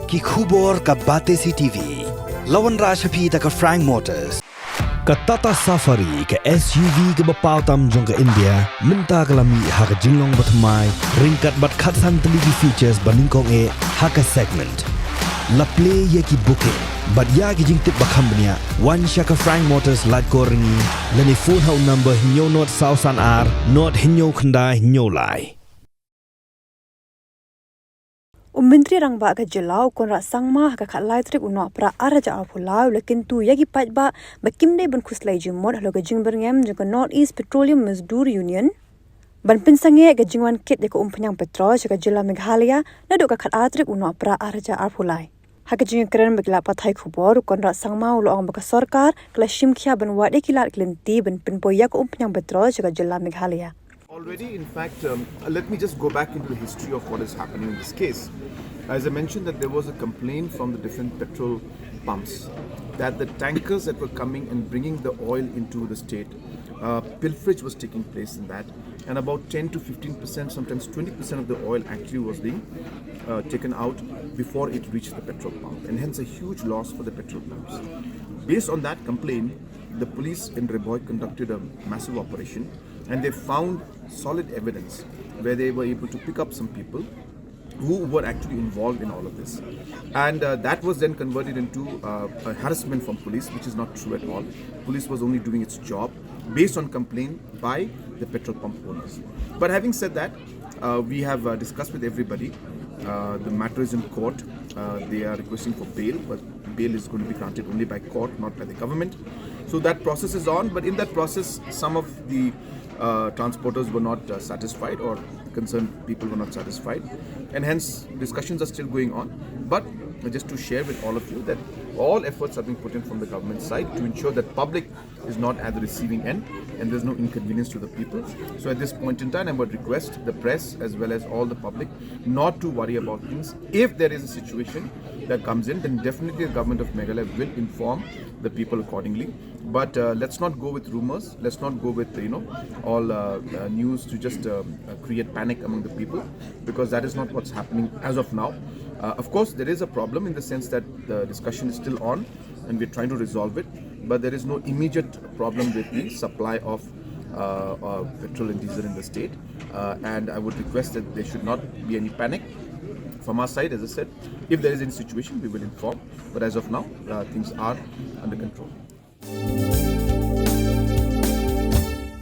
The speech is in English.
ki khubor ka Batesi TV. Lawan Rashapi ta ka Frank Motors. Ka Tata Safari ka SUV ka bapaw tam jong ka India minta kalami ha ka jinglong batmai ringkat bat khatsan teligi features baningkong e ha ka segment. La play ye ki booking but ya ki jing tip bakambnia one shaka Frank Motors lat ko ringi lani phone hau number hinyo not sausan r not hinyo khanda hinyo lai. Menteri Rangba ka Jelau konra sangma ka Khuslai trik uno pra araja apulau le Kyntu yagi Paidbah bakimde ban Khuslai Jingmut halo ka Byrngem jeng North East Petroleum Mazdoor Union ban pinsange ka Jingwan kit de ka penyang petrol ka Jila Meghalaya nado ka Khuslai trik uno pra araja apulai ha ka jing keren begla pathai khubor konra sangma ulo ang baka sarkar kala shimkhia ban wade kilat klinti ban pinpoya ka penyang petrol ka Jila Meghalaya. Already, in fact, let me just go back into the history of what is happening in this case. As I mentioned, that there was a complaint from the different petrol pumps that the tankers that were coming and bringing the oil into the state, pilferage was taking place in that, and about 10 to 15%, sometimes 20% of the oil actually was being taken out before it reached the petrol pump, and hence a huge loss for the petrol pumps. Based on that complaint, the police in Reboy conducted a massive operation, and they found solid evidence where they were able to pick up some people who were actually involved in all of this. And that was then converted into a harassment from police, which is not true at all. Police was only doing its job based on complaint by the petrol pump owners. But having said that, we have discussed with everybody. The matter is in court. They are requesting for bail, but bail is going to be granted only by court, not by the government. So that process is on, but in that process, some of the transporters were not satisfied, or concerned people were not satisfied, and hence discussions are still going on. But just to share with all of you that all efforts are being put in from the government side to ensure that public is not at the receiving end and there's no inconvenience to the people. So at this point in time, I would request the press as well as all the public not to worry about things. If there is a situation that comes in, then definitely the government of Meghalaya will inform the people accordingly. But let's not go with rumors. Let's not go with all news to just create panic among the people, because that is not what's happening as of now. Of course, there is a problem in the sense that the discussion is still on and we're trying to resolve it, but there is no immediate problem with the supply of petrol and diesel in the state. And I would request that there should not be any panic. From our side, as I said, if there is any situation, we will inform. But as of now, things are under control.